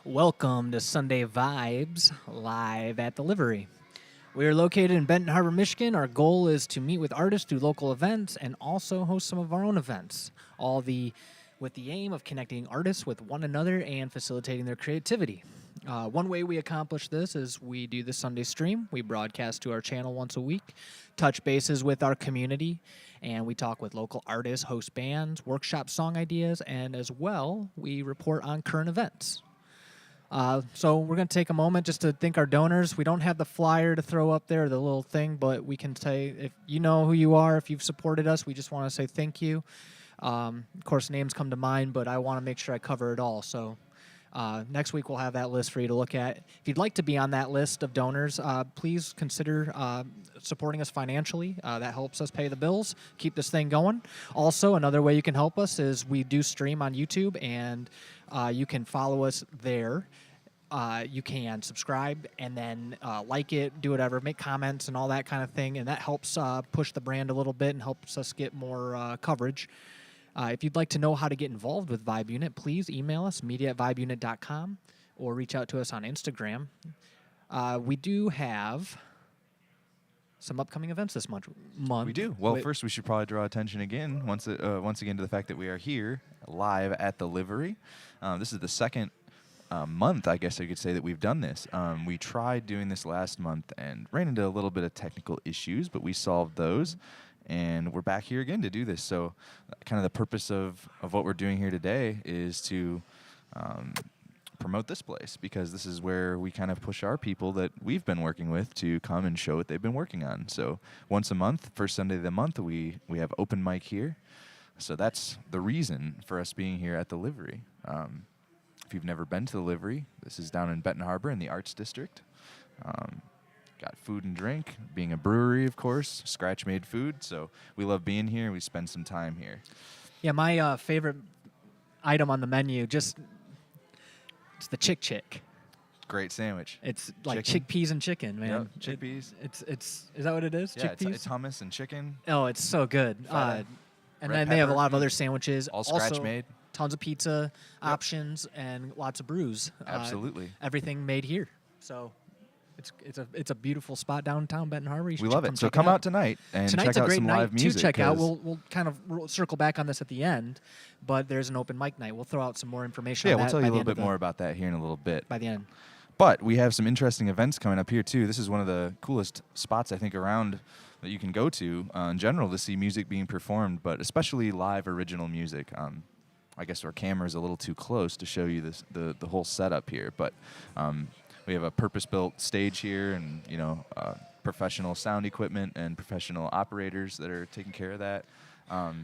Welcome to Sunday Vibes, live at the Livery. We are located in Benton Harbor, Michigan. Our goal is to meet with artists, do local events, and also host some of our own events. With the aim of connecting artists with one another and facilitating their creativity. One way we accomplish this is we do the Sunday stream. We broadcast to our channel once a week, touch bases with our community, and we talk with local artists, host bands, workshop song ideas, and as well, we report on current events. So we're going to take a moment just to thank our donors. We don't have the flyer to throw up there, the little thing, but we can say if you know who you are, if you've supported us, we just want to say thank you. Of course, names come to mind, but I want to make sure I cover it all. So next week we'll have that list for you to look at. If you'd like to be on that list of donors, please consider supporting us financially. That helps us pay the bills, keep this thing going. Also, another way you can help us is we do stream on YouTube, and you can follow us there. You can subscribe and then like it, do whatever, make comments and all that kind of thing, and that helps push the brand a little bit and helps us get more coverage. If you'd like to know how to get involved with Vibe Unit, please email us, media@vibeunit.com, or reach out to us on Instagram. We do have some upcoming events this month. We do. Well, first we should probably draw attention again, once again, to the fact that we are here live at the Livery. This is the second month, I guess I could say, that we've done this. We tried doing this last month and ran into a little bit of technical issues, but we solved those. And we're back here again to do this. So kind of the purpose of what we're doing here today is to promote this place, because this is where we kind of push our people that we've been working with to come and show what they've been working on. So once a month, first Sunday of the month, we have open mic here. So that's the reason for us being here at the Livery. If you've never been to the Livery, this is down in Benton Harbor in the Arts District. Got food and drink, being a brewery, of course, scratch-made food. So we love being here. We spend some time here. Yeah, my favorite item on the menu, it's the chick. Great sandwich. It's like Chicken. chickpeas and chicken, man. Yep, chickpeas. Is that what it is? Yeah, Chickpeas? it's hummus and chicken. Oh, it's so good. Feta, And red then they have a pepper. lot of other sandwiches. All Also, scratch-made. Tons of pizza options and lots of brews. Absolutely. Everything made here. So it's a beautiful spot downtown Benton Harbor. You We should love it. So come out tonight and Tonight's check out a great some night live music. to check out. 'cause- We'll kind of circle back on this at the end, but there's an open mic night. We'll throw out some more information. Yeah, on we'll that tell you by a the little end bit more about that here in a little bit. by the end. But we have some interesting events coming up here, too. This is one of the coolest spots, I think, around that you can go to in general to see music being performed, but especially live original music. I guess our camera's a little too close to show you the whole setup here, but we have a purpose-built stage here and, professional sound equipment and professional operators that are taking care of that.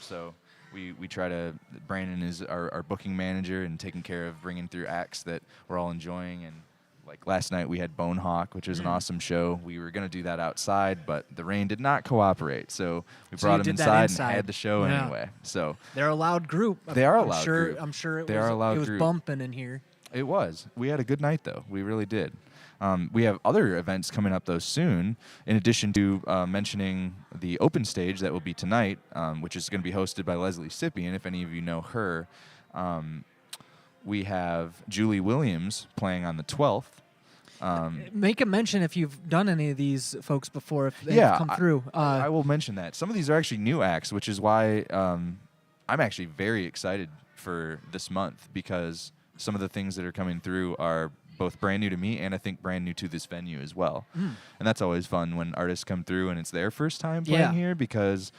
So we try to, Brandon is our booking manager and taking care of bringing through acts that we're all enjoying. And like last night we had Bone Hawk, which was an awesome show. We were going to do that outside, but the rain did not cooperate. So we brought them inside and had the show anyway. So they're a loud group. They are a loud group. group. I'm sure it They are a loud it was group. bumping in here. It was. We had a good night, though. We really did. We have other events coming up, though, soon, in addition to mentioning the open stage that will be tonight, which is going to be hosted by Leslie Sippian, if any of you know her. We have Julie Williams playing on the 12th. Make a mention if you've done any of these folks before, if they've come through. I will mention that. Some of these are actually new acts, which is why I'm actually very excited for this month, because some of the things that are coming through are both brand new to me and I think brand new to this venue as well. And that's always fun when artists come through and it's their first time playing here, because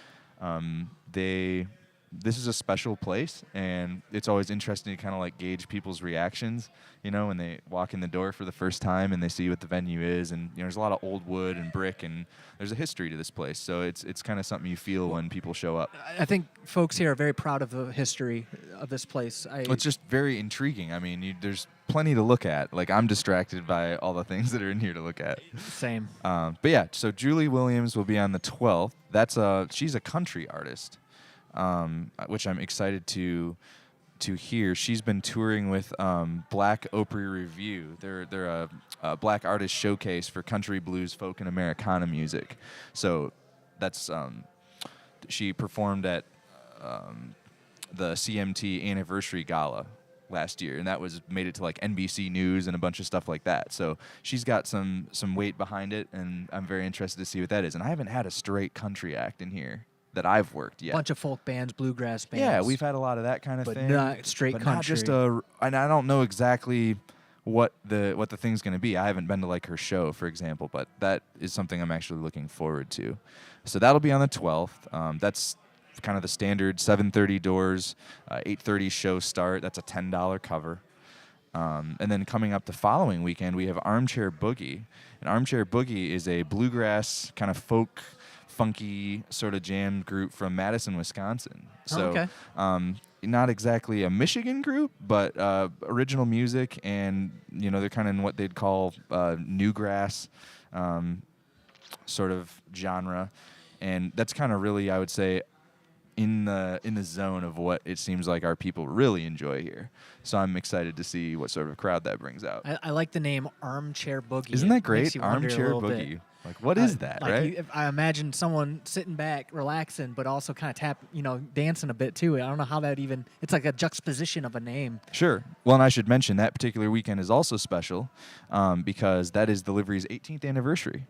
this is a special place, and it's always interesting to kind of like gauge people's reactions, when they walk in the door for the first time and they see what the venue is. And there's a lot of old wood and brick, and there's a history to this place, so it's kind of something you feel when people show up. I think folks here are very proud of the history of this place. It's just very intriguing. I mean, there's plenty to look at. Like, I'm distracted by all the things that are in here to look at. Same. But yeah, so Julie Williams will be on the 12th. She's a country artist, which I'm excited to hear. She's been touring with Black Opry Review. They're a black artist showcase for country, blues, folk, and Americana music. So that's she performed at the CMT Anniversary Gala last year, and that was made it to like NBC News and a bunch of stuff like that. So she's got some weight behind it, and I'm very interested to see what that is. And I haven't had a straight country act in here that I've worked yet. Bunch of folk bands, bluegrass bands. Yeah, we've had a lot of that kind of but thing, not straight but country. not just a. And I don't know exactly what the thing's going to be. I haven't been to like her show, for example, but that is something I'm actually looking forward to. So that'll be on the 12th. That's kind of the standard 7:30 doors, 8:30 show start. That's a $10 cover. And then coming up the following weekend, we have Armchair Boogie. And Armchair Boogie is a bluegrass kind of folk, funky sort of jam group from Madison, Wisconsin. So okay. Not exactly a Michigan group, but original music, and they're kind of in what they'd call newgrass sort of genre, and that's kind of really, I would say, in the zone of what it seems like our people really enjoy here. So I'm excited to see what sort of crowd that brings out. I like the name Armchair Boogie. Isn't that It makes great? you wonder a Armchair little Boogie. bit. Like, what is that, like right? I imagine someone sitting back, relaxing, but also kind of dancing a bit too. I don't know how that even. It's like a juxtaposition of a name. Sure. Well, and I should mention that particular weekend is also special because that is the Livery's 18th anniversary.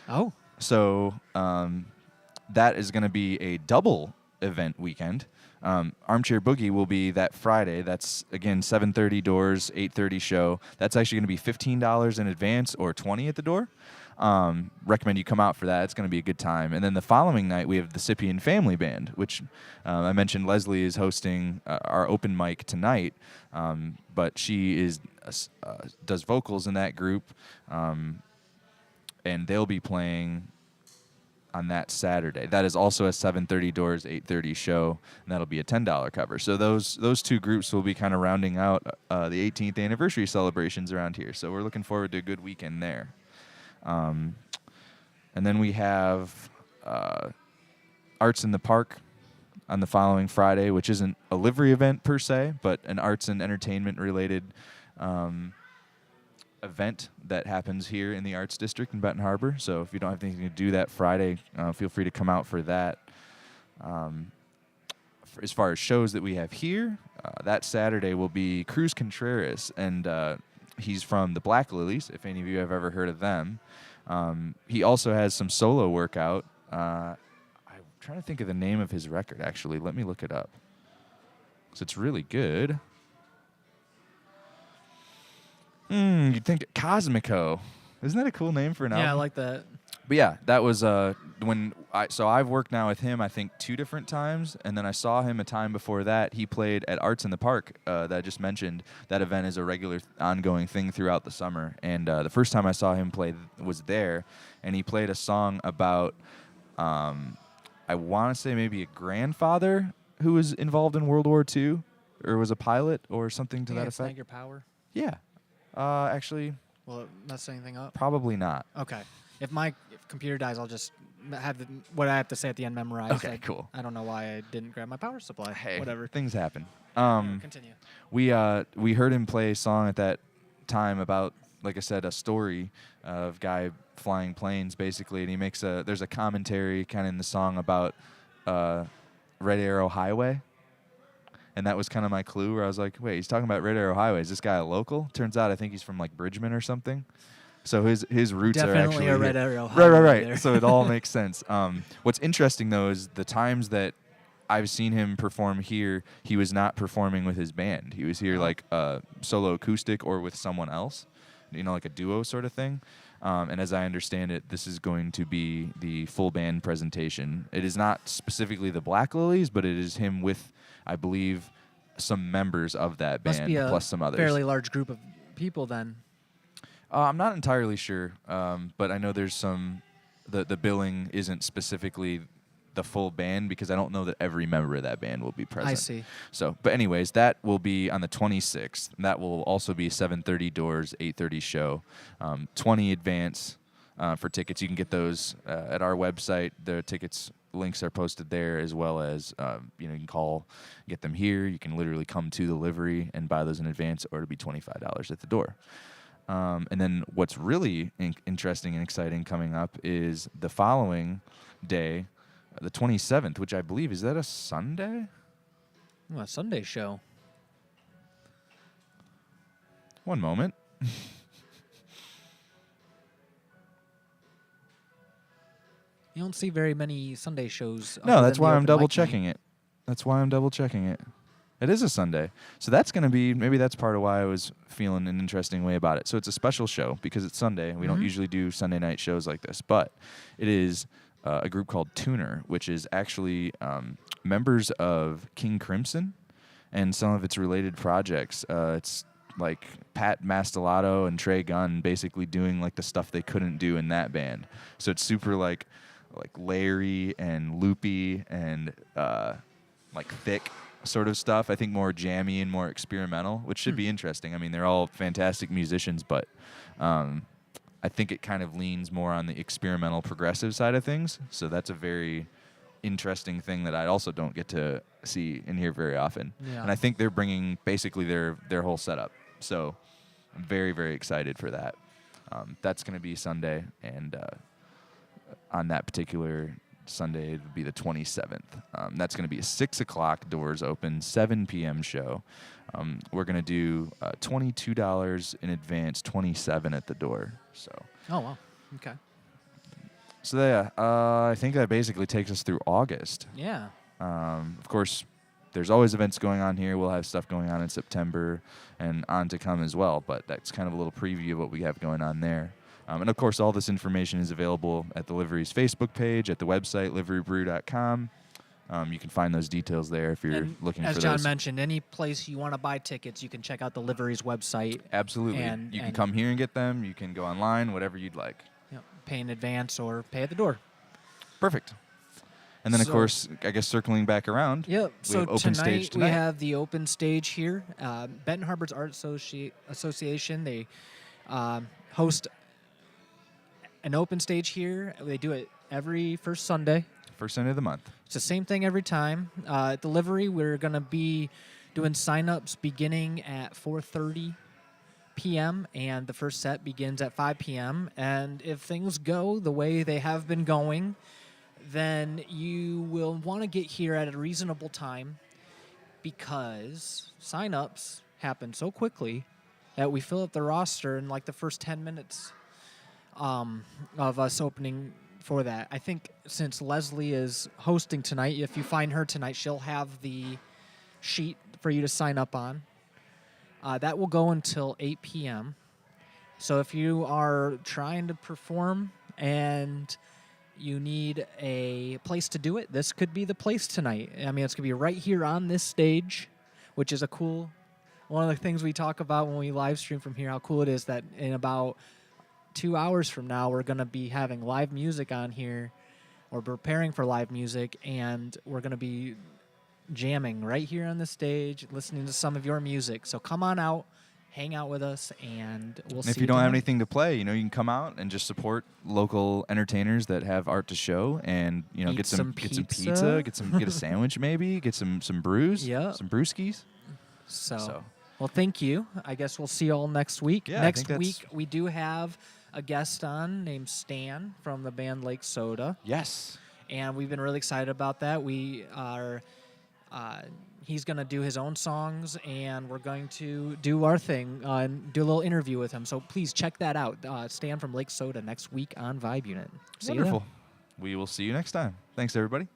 Oh. So that is going to be a double event weekend. Armchair Boogie will be that Friday. That's, again, 7:30 doors, 8:30 show. That's actually going to be $15 in advance or $20 at the door. Recommend you come out for that. It's going to be a good time. And then the following night, we have the Sippian Family Band, which I mentioned Leslie is hosting our open mic tonight, but she is does vocals in that group, and they'll be playing on that Saturday. That is also a 7:30 doors, 8:30 show, and that'll be a $10 cover. So those two groups will be kind of rounding out the 18th anniversary celebrations around here. So we're looking forward to a good weekend there. And then we have Arts in the Park on the following Friday, which isn't a livery event per se, but an arts and entertainment related event that happens here in the Arts District in Benton Harbor. So if you don't have anything to do that Friday, feel free to come out for that. As far as shows that we have here, that Saturday will be Cruz Contreras, and he's from the Black Lilies, if any of you have ever heard of them. He also has some solo work out. I'm trying to think of the name of his record, actually. Let me look it up. So it's really good. You'd think Cosmico. Isn't that a cool name for an album? Yeah, I like that. But yeah, that was so I've worked now with him, I think, 2 different times, and then I saw him a time before that. He played at Arts in the Park that I just mentioned. That event is a regular ongoing thing throughout the summer, and the first time I saw him play was there, and he played a song about, I want to say maybe a grandfather who was involved in World War II, or was a pilot, or something to that effect. Snag Your Power? Yeah. Actually, Will it mess anything up? probably not. Okay. If my computer dies, I'll just have what I have to say at the end memorized. Okay, cool. I don't know why I didn't grab my power supply. Hey, whatever. things happen. Continue. We heard him play a song at that time about, like I said, a story of guy flying planes, basically, and he makes there's a commentary kind of in the song about Red Arrow Highway. And that was kind of my clue, where I was like, wait, he's talking about Red Arrow Highway. Is this guy a local? Turns out I think he's from like Bridgman or something. So his roots Definitely are actually a Red Arrow Highway. Right. There. So it all makes sense. What's interesting though is the times that I've seen him perform here, he was not performing with his band. He was here like solo acoustic or with someone else, like a duo sort of thing. And as I understand it, this is going to be the full band presentation. It is not specifically the Black Lilies, but it is him with, I believe, some members of that band, Must be a plus some others. fairly large group of people then. I'm not entirely sure, but I know there's some. The billing isn't specifically the full band because I don't know that every member of that band will be present. I see. So, but anyways, that will be on the 26th. And that will also be 7:30 doors, 8:30 show, 20 advance for tickets. You can get those at our website. The tickets links are posted there, as well as you can call, get them here. You can literally come to the livery and buy those in advance, or it'll be $25 at the door. And then what's really interesting and exciting coming up is the following day, the 27th, which I believe, is that a Sunday? Ooh, a Sunday show. One moment. You don't see very many Sunday shows. No, other that's than the why I'm open double mic night. checking it. That's why I'm double checking it. It is a Sunday. So that's going to be, maybe that's part of why I was feeling an interesting way about it. So it's a special show because it's Sunday. We don't usually do Sunday night shows like this, but it is a group called Tuner, which is actually members of King Crimson and some of its related projects. It's like Pat Mastelotto and Trey Gunn basically doing like the stuff they couldn't do in that band. So it's super like Larry and loopy and like thick sort of stuff. I think more jammy and more experimental, which should be interesting. I mean, they're all fantastic musicians, but I think it kind of leans more on the experimental progressive side of things. So that's a very interesting thing that I also don't get to see and hear very often. Yeah. And I think they're bringing basically their whole setup. So I'm very, very excited for that. That's going to be Sunday, and on that particular Sunday, it would be the 27th. That's going to be a 6 o'clock, doors open, 7 p.m. show. We're going to do $22 in advance, $27 at the door. So. Oh, wow. Okay. So yeah, I think that basically takes us through August. Yeah. Of course, there's always events going on here. We'll have stuff going on in September and on to come as well, but that's kind of a little preview of what we have going on there. And of course, all this information is available at the Livery's Facebook page, at the website, liverybrew.com. You can find those details there if you're looking for those. As John mentioned, any place you want to buy tickets, you can check out the Livery's website. Absolutely. You can come here and get them. You can go online, whatever you'd like. Pay in advance or pay at the door. Perfect. And then, of course, I guess circling back around, Yep. we have open stage tonight. We have the open stage here. Benton Harbor's Art Association, they host an open stage here. They do it every first Sunday. First Sunday of the month. It's the same thing every time. At the Livery, we're going to be doing sign-ups beginning at 4:30 p.m., and the first set begins at 5 p.m. And if things go the way they have been going, then you will want to get here at a reasonable time, because sign-ups happen so quickly that we fill up the roster in like the first 10 minutes of us opening for that. I think since Leslie is hosting tonight, if you find her tonight, she'll have the sheet for you to sign up on. That will go until 8 p.m. So if you are trying to perform and you need a place to do it, this could be the place tonight. I mean, it's going to be right here on this stage, which is one of the things we talk about when we live stream from here, how cool it is that in about 2 hours from now, we're going to be having live music on here, or preparing for live music, and we're going to be jamming right here on the stage, listening to some of your music. So come on out, hang out with us, and we'll see you. If you don't have tonight. anything to play, you can come out and just support local entertainers that have art to show, and get some pizza, get a sandwich, maybe get some brews, some brewskis. So, well, thank you. I guess we'll see you all next week. Yeah, next week we do have a guest on named Stan from the band Lake Soda. Yes, and we've been really excited about that. He's going to do his own songs, and we're going to do our thing and do a little interview with him. So please check that out. Stan from Lake Soda next week on Vibe Unit. See you then. wonderful. We will see you next time. Thanks, everybody.